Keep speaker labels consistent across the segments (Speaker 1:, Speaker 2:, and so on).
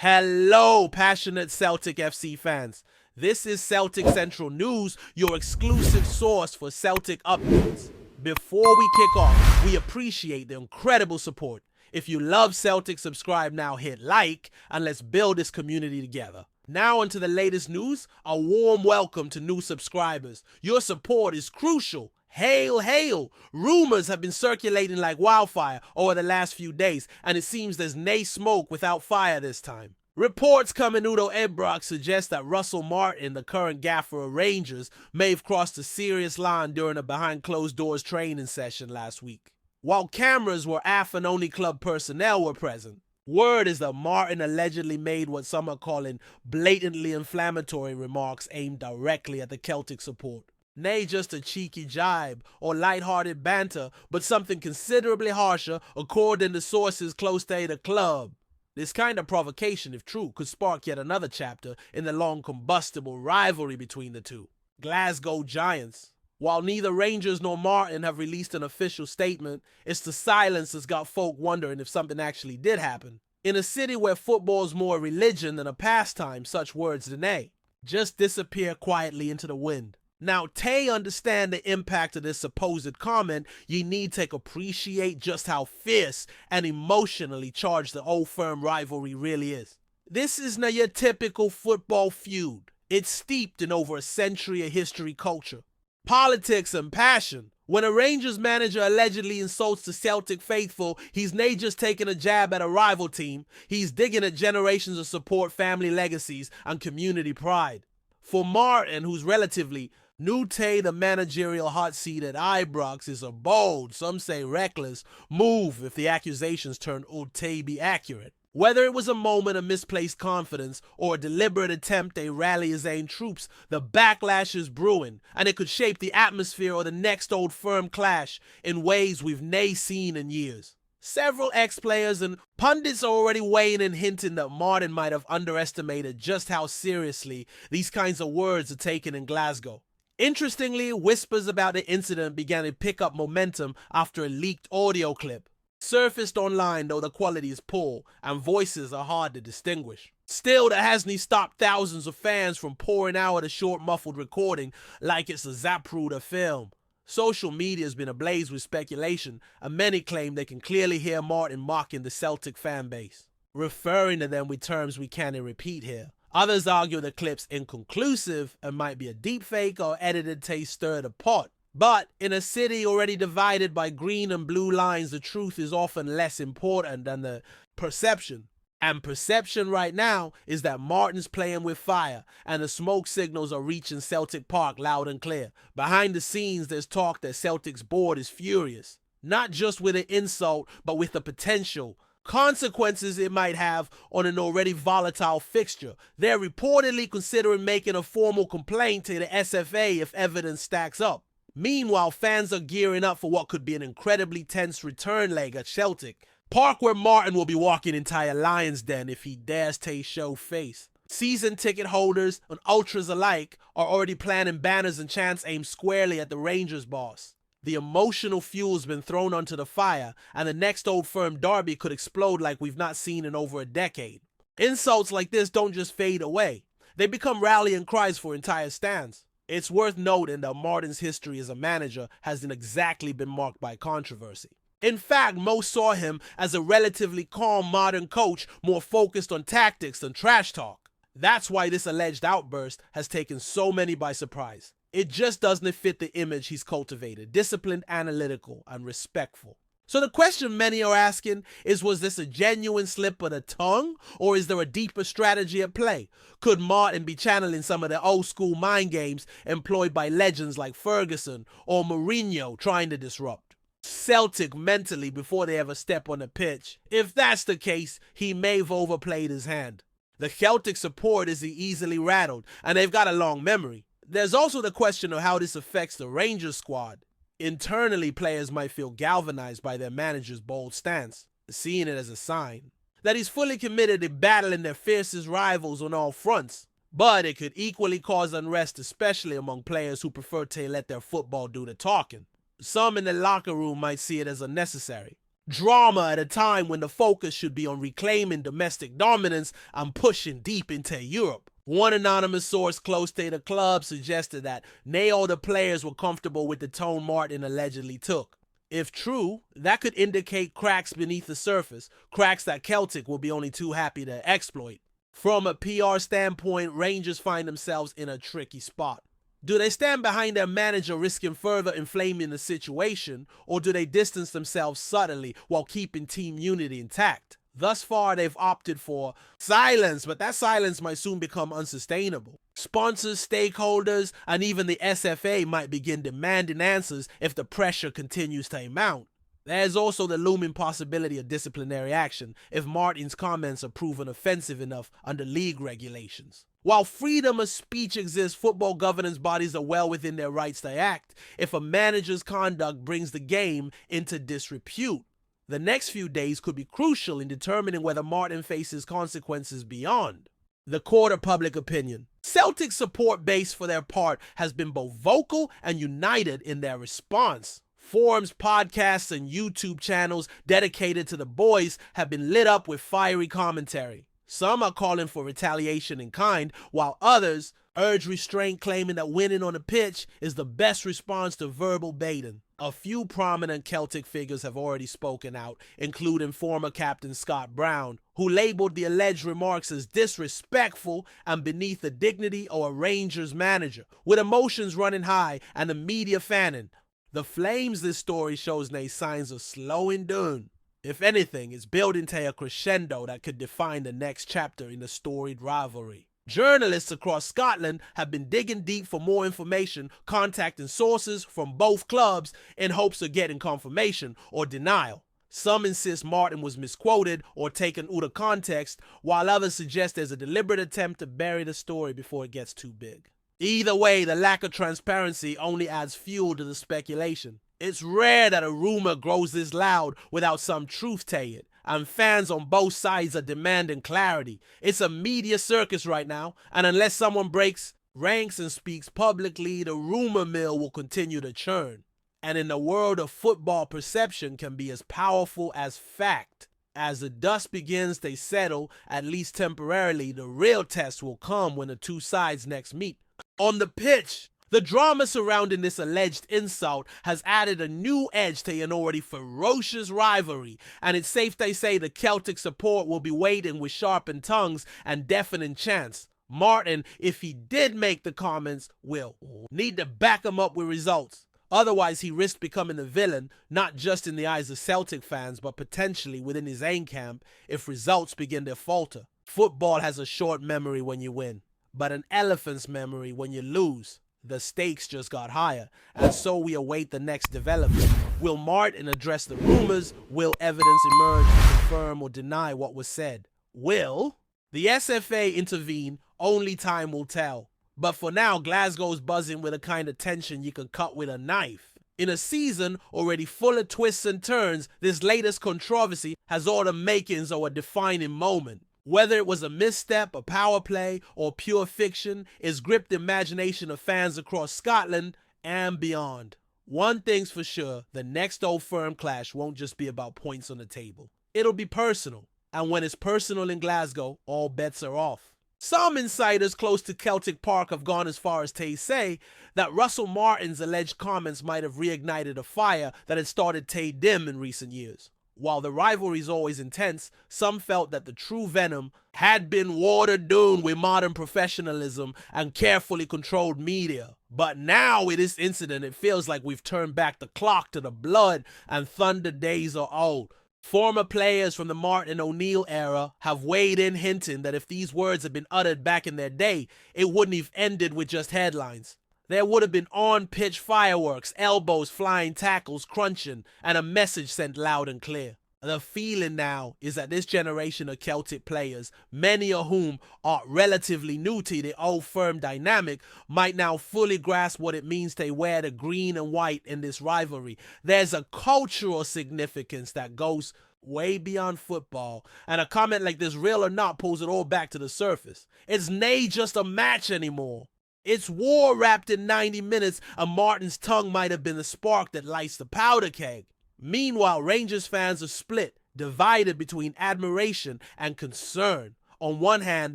Speaker 1: Hello, passionate Celtic FC fans. This is Celtic Central News, your exclusive source for Celtic updates. Before we kick off, we appreciate the incredible support. If you love Celtic, subscribe now, hit like, and let's build this community together. Now onto the latest news, a warm welcome to new subscribers. Your support is crucial. Hail, hail! Rumors have been circulating like wildfire over the last few days, and it seems there's nay smoke without fire this time. Reports coming Udo Ebrock suggest that Russell Martin, the current gaffer of Rangers, may have crossed a serious line during a behind-closed-doors training session last week. While cameras were off and only club personnel were present, word is that Martin allegedly made what some are calling blatantly inflammatory remarks aimed directly at the Celtic support. Nay, just a cheeky jibe or light-hearted banter, but something considerably harsher according to sources close to the club. This kind of provocation, if true, could spark yet another chapter in the long combustible rivalry between the two. Glasgow Giants. While neither Rangers nor Martin have released an official statement, it's the silence that's got folk wondering if something actually did happen. In a city where football's more a religion than a pastime, such words deny just disappear quietly into the wind. Now, to understand the impact of this supposed comment, you need to appreciate just how fierce and emotionally charged the old firm rivalry really is. This is not your typical football feud. It's steeped in over a century of history culture, politics and passion. When a Rangers manager allegedly insults the Celtic faithful, he's not just taking a jab at a rival team, he's digging at generations of support, family legacies, and community pride. For Martin, who's relatively new to the managerial hot seat at Ibrox, is a bold, some say reckless, move if the accusations turn out to be accurate. Whether it was a moment of misplaced confidence or a deliberate attempt to rally his own troops, the backlash is brewing, and it could shape the atmosphere of the next Old Firm clash in ways we've nae seen in years. Several ex-players and pundits are already weighing and hinting that Martin might have underestimated just how seriously these kinds of words are taken in Glasgow. Interestingly, whispers about the incident began to pick up momentum after a leaked audio clip surfaced online, though the quality is poor and voices are hard to distinguish. Still, that hasn't stopped thousands of fans from pouring out a short muffled recording like it's a Zapruder film. Social media has been ablaze with speculation, and many claim they can clearly hear Martin mocking the Celtic fan base, referring to them with terms we can't repeat here. Others argue the clip's inconclusive and might be a deepfake or edited to stir the pot. But in a city already divided by green and blue lines, the truth is often less important than the perception. And perception right now is that Martin's playing with fire and the smoke signals are reaching Celtic Park loud and clear. Behind the scenes, there's talk that Celtic's board is furious, not just with an insult, but with the potential consequences it might have on an already volatile fixture. They're reportedly considering making a formal complaint to the SFA if evidence stacks up. Meanwhile, fans are gearing up for what could be an incredibly tense return leg at Celtic Park, where Martin will be walking entire lion's den if he dares to show face. Season ticket holders and ultras alike are already planning banners and chants aimed squarely at the Rangers boss. The emotional fuel's been thrown onto the fire, and the next Old Firm derby could explode like we've not seen in over a decade. Insults like this don't just fade away. They become rallying cries for entire stands. It's worth noting that Martin's history as a manager hasn't exactly been marked by controversy. In fact, most saw him as a relatively calm modern coach, more focused on tactics than trash talk. That's why this alleged outburst has taken so many by surprise. It just doesn't fit the image he's cultivated: disciplined, analytical, and respectful. So the question many are asking is, was this a genuine slip of the tongue, or is there a deeper strategy at play? Could Martin be channeling some of the old school mind games employed by legends like Ferguson or Mourinho trying to disrupt Celtic mentally before they ever step on the pitch? If that's the case, he may have overplayed his hand. The Celtic support is easily rattled, and they've got a long memory. There's also the question of how this affects the Rangers squad. Internally, players might feel galvanized by their manager's bold stance, seeing it as a sign that he's fully committed to battling their fiercest rivals on all fronts. But it could equally cause unrest, especially among players who prefer to let their football do the talking. Some in the locker room might see it as unnecessary. Drama at a time when the focus should be on reclaiming domestic dominance and pushing deep into Europe. One anonymous source close to the club suggested that all the players were comfortable with the tone Martin allegedly took. If true, that could indicate cracks beneath the surface, cracks that Celtic will be only too happy to exploit. From a PR standpoint, Rangers find themselves in a tricky spot. Do they stand behind their manager risking further inflaming the situation, or do they distance themselves subtly while keeping team unity intact? Thus far, they've opted for silence, but that silence might soon become unsustainable. Sponsors, stakeholders, and even the SFA might begin demanding answers if the pressure continues to mount. There's also the looming possibility of disciplinary action if Martin's comments are proven offensive enough under league regulations. While freedom of speech exists, football governance bodies are well within their rights to act if a manager's conduct brings the game into disrepute. The next few days could be crucial in determining whether Martin faces consequences beyond the court of public opinion. Celtic's support base, for their part, has been both vocal and united in their response. Forums, podcasts, and YouTube channels dedicated to the boys have been lit up with fiery commentary. Some are calling for retaliation in kind, while others urge restraint, claiming that winning on the pitch is the best response to verbal baiting. A few prominent Celtic figures have already spoken out, including former captain Scott Brown, who labeled the alleged remarks as disrespectful and beneath the dignity of a Rangers manager, with emotions running high and the media fanning. The flames this story shows no signs of slowing down. If anything, it's building to a crescendo that could define the next chapter in the storied rivalry. Journalists across Scotland have been digging deep for more information, contacting sources from both clubs in hopes of getting confirmation or denial. Some insist Martin was misquoted or taken out of context, while others suggest there's a deliberate attempt to bury the story before it gets too big. Either way, the lack of transparency only adds fuel to the speculation. It's rare that a rumor grows this loud without some truth to it, and fans on both sides are demanding clarity. It's a media circus right now, and unless someone breaks ranks and speaks publicly, the rumor mill will continue to churn. And in the world of football, perception can be as powerful as fact. As the dust begins to settle, at least temporarily, the real test will come when the two sides next meet. On the pitch, the drama surrounding this alleged insult has added a new edge to an already ferocious rivalry, and it's safe to say the Celtic support will be waiting with sharpened tongues and deafening chants. Martin, if he did make the comments, will need to back him up with results. Otherwise, he risks becoming a villain, not just in the eyes of Celtic fans, but potentially within his own camp if results begin to falter. Football has a short memory when you win, but an elephant's memory when you lose. The stakes just got higher, and so we await the next development. Will Martin address the rumors? Will evidence emerge to confirm or deny what was said? Will the SFA intervene? Only time will tell. But for now, Glasgow's buzzing with a kind of tension you can cut with a knife. In a season already full of twists and turns, this latest controversy has all the makings of a defining moment. Whether it was a misstep, a power play, or pure fiction, it's gripped the imagination of fans across Scotland and beyond. One thing's for sure, the next Old Firm clash won't just be about points on the table. It'll be personal, and when it's personal in Glasgow, all bets are off. Some insiders close to Celtic Park have gone as far as to say that Russell Martin's alleged comments might have reignited a fire that had started to dim in recent years. While the rivalry is always intense, some felt that the true venom had been watered down with modern professionalism and carefully controlled media. But now with this incident, it feels like we've turned back the clock to the blood and thunder days are old. Former players from the Martin O'Neill era have weighed in, hinting that if these words had been uttered back in their day, it wouldn't have ended with just headlines. There would have been on-pitch fireworks, elbows flying, tackles crunching, and a message sent loud and clear. The feeling now is that this generation of Celtic players, many of whom are relatively new to the Old Firm dynamic, might now fully grasp what it means to wear the green and white in this rivalry. There's a cultural significance that goes way beyond football, and a comment like this, real or not, pulls it all back to the surface. It's nay just a match anymore. It's war wrapped in 90 minutes, and Martin's tongue might have been the spark that lights the powder keg. Meanwhile, Rangers fans are split, divided between admiration and concern. On one hand,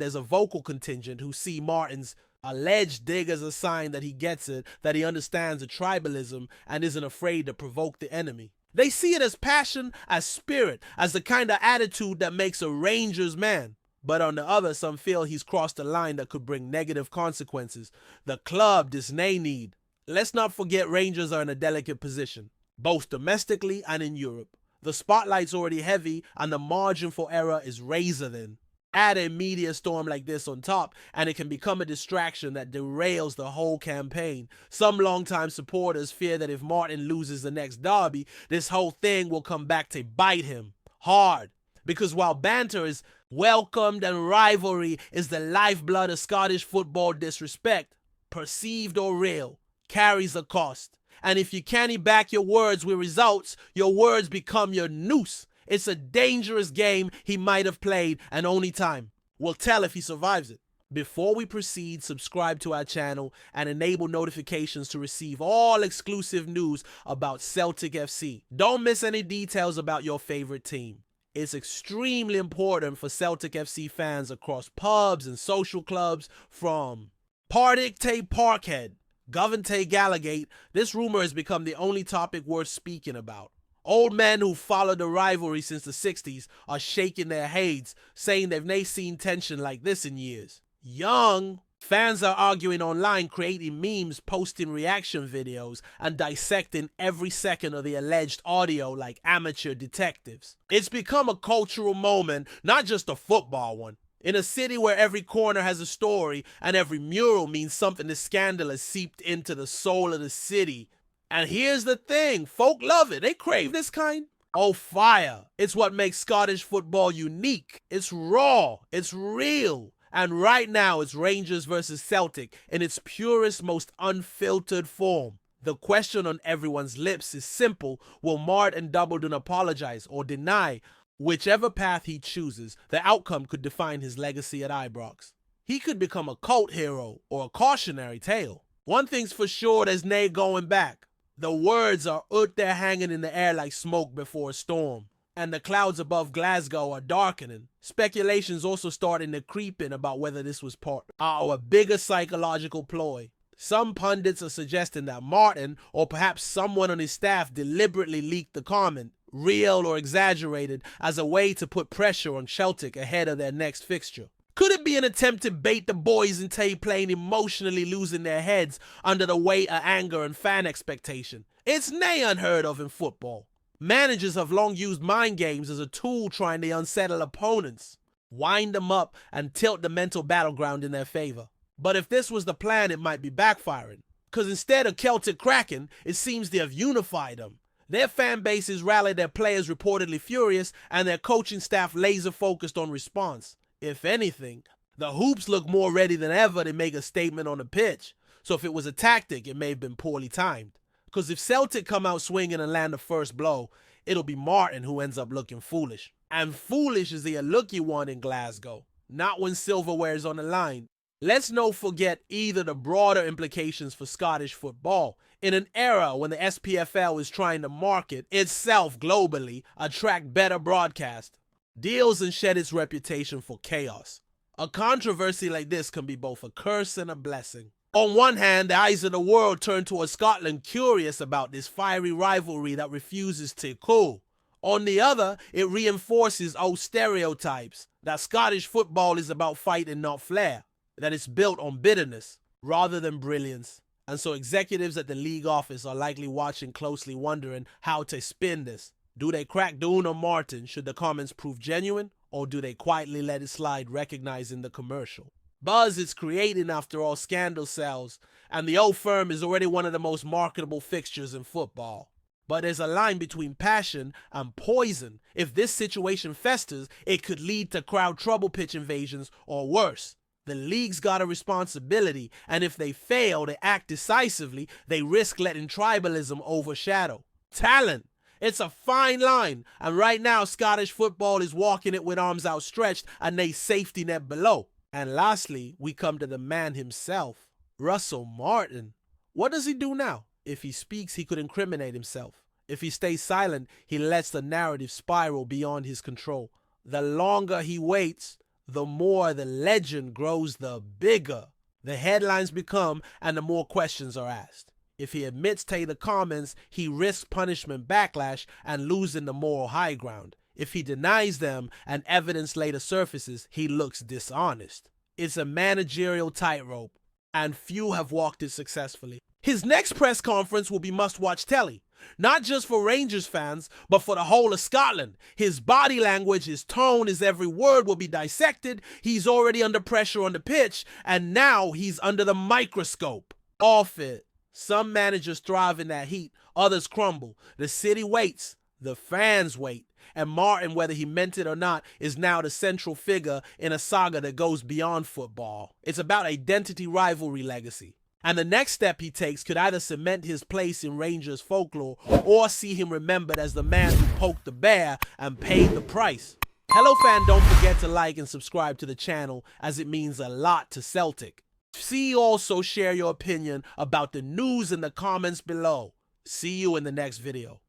Speaker 1: there's a vocal contingent who see Martin's alleged dig as a sign that he gets it, that he understands the tribalism and isn't afraid to provoke the enemy. They see it as passion, as spirit, as the kind of attitude that makes a Rangers man. But on the other, some feel he's crossed a line that could bring negative consequences. The club does need. Let's not forget Rangers are in a delicate position, both domestically and in Europe. The spotlight's already heavy and the margin for error is razor thin. Add a media storm like this on top, and it can become a distraction that derails the whole campaign. Some longtime supporters fear that if Martin loses the next derby, this whole thing will come back to bite him hard. Because while banter is welcomed and rivalry is the lifeblood of Scottish football, disrespect, perceived or real, carries a cost. And if you can't back your words with results, your words become your noose. It's a dangerous game he might have played, and only time will tell if he survives it. Before we proceed, subscribe to our channel and enable notifications to receive all exclusive news about Celtic FC. Don't miss any details about your favorite team. It's extremely important for Celtic FC fans across pubs and social clubs, from Partick to Parkhead, Govan to Gallagate. This rumor has become the only topic worth speaking about. Old men who followed the rivalry since the 60s are shaking their heads, saying they've never seen tension like this in years. Young fans are arguing online, creating memes, posting reaction videos, and dissecting every second of the alleged audio like amateur detectives. It's become a cultural moment, not just a football one. In a city where every corner has a story and every mural means something that's scandalous seeped into the soul of the city. And here's the thing, folk love it. They crave this kind. Oh, fire. It's what makes Scottish football unique. It's raw. It's real. And right now, it's Rangers versus Celtic in its purest, most unfiltered form. The question on everyone's lips is simple. Will Martin Doubledon apologize or deny? Whichever path he chooses, the outcome could define his legacy at Ibrox. He could become a cult hero or a cautionary tale. One thing's for sure, there's nae going back. The words are out there hanging in the air like smoke before a storm, and the clouds above Glasgow are darkening. Speculation's also starting to creep in about whether this was part of a bigger psychological ploy. Some pundits are suggesting that Martin, or perhaps someone on his staff, deliberately leaked the comment, real or exaggerated, as a way to put pressure on Celtic ahead of their next fixture. Could it be an attempt to bait the boys into playing emotionally losing their heads under the weight of anger and fan expectation? It's nae unheard of in football. Managers have long used mind games as a tool trying to unsettle opponents, wind them up and tilt the mental battleground in their favor. But if this was the plan, it might be backfiring. Because instead of Celtic cracking, it seems they have unified them. Their fan bases rallied their players reportedly furious, and their coaching staff laser focused on response. If anything, the Hoops look more ready than ever to make a statement on the pitch. So if it was a tactic, it may have been poorly timed. Because if Celtic come out swinging and land the first blow, it'll be Martin who ends up looking foolish. And foolish is the look you want in Glasgow, not when silverware is on the line. Let's not forget either the broader implications for Scottish football. In an era when the SPFL is trying to market itself globally, attract better broadcast deals, and shed its reputation for chaos. A controversy like this can be both a curse and a blessing. On one hand, the eyes of the world turn towards Scotland, curious about this fiery rivalry that refuses to cool. On the other, it reinforces old stereotypes that Scottish football is about fight and not flair, that it's built on bitterness rather than brilliance. And so executives at the league office are likely watching closely, wondering how to spin this. Do they crack down on Martin should the comments prove genuine, or do they quietly let it slide, recognizing the commercial buzz it's creating? After all, scandal sells, and the old firm is already one of the most marketable fixtures in football. But there's a line between passion and poison. If this situation festers, it could lead to crowd trouble, pitch invasions, or worse. The league's got a responsibility, and if they fail to act decisively, they risk letting tribalism overshadow talent. It's a fine line, and right now Scottish football is walking it with arms outstretched and a safety net below. And lastly, we come to the man himself, Russell Martin. What does he do now? If he speaks, he could incriminate himself. If he stays silent, he lets the narrative spiral beyond his control. The longer he waits, the more the legend grows, the bigger the headlines become, and the more questions are asked. If he admits to the comments, he risks punishment backlash and losing the moral high ground. If he denies them and evidence later surfaces, he looks dishonest. It's a managerial tightrope, and few have walked it successfully. His next press conference will be must-watch telly, not just for Rangers fans, but for the whole of Scotland. His body language, his tone, his every word will be dissected. He's already under pressure on the pitch, and now he's under the microscope. Off it. Some managers thrive in that heat, others crumble. The city waits, the fans wait, and Martin, whether he meant it or not, is now the central figure in a saga that goes beyond football. It's about identity, rivalry, legacy. And the next step he takes could either cement his place in Rangers folklore or see him remembered as the man who poked the bear and paid the price. Hello fan, don't forget to like and subscribe to the channel, as it means a lot to Celtic. See you also share your opinion about the news in the comments below. See you in the next video.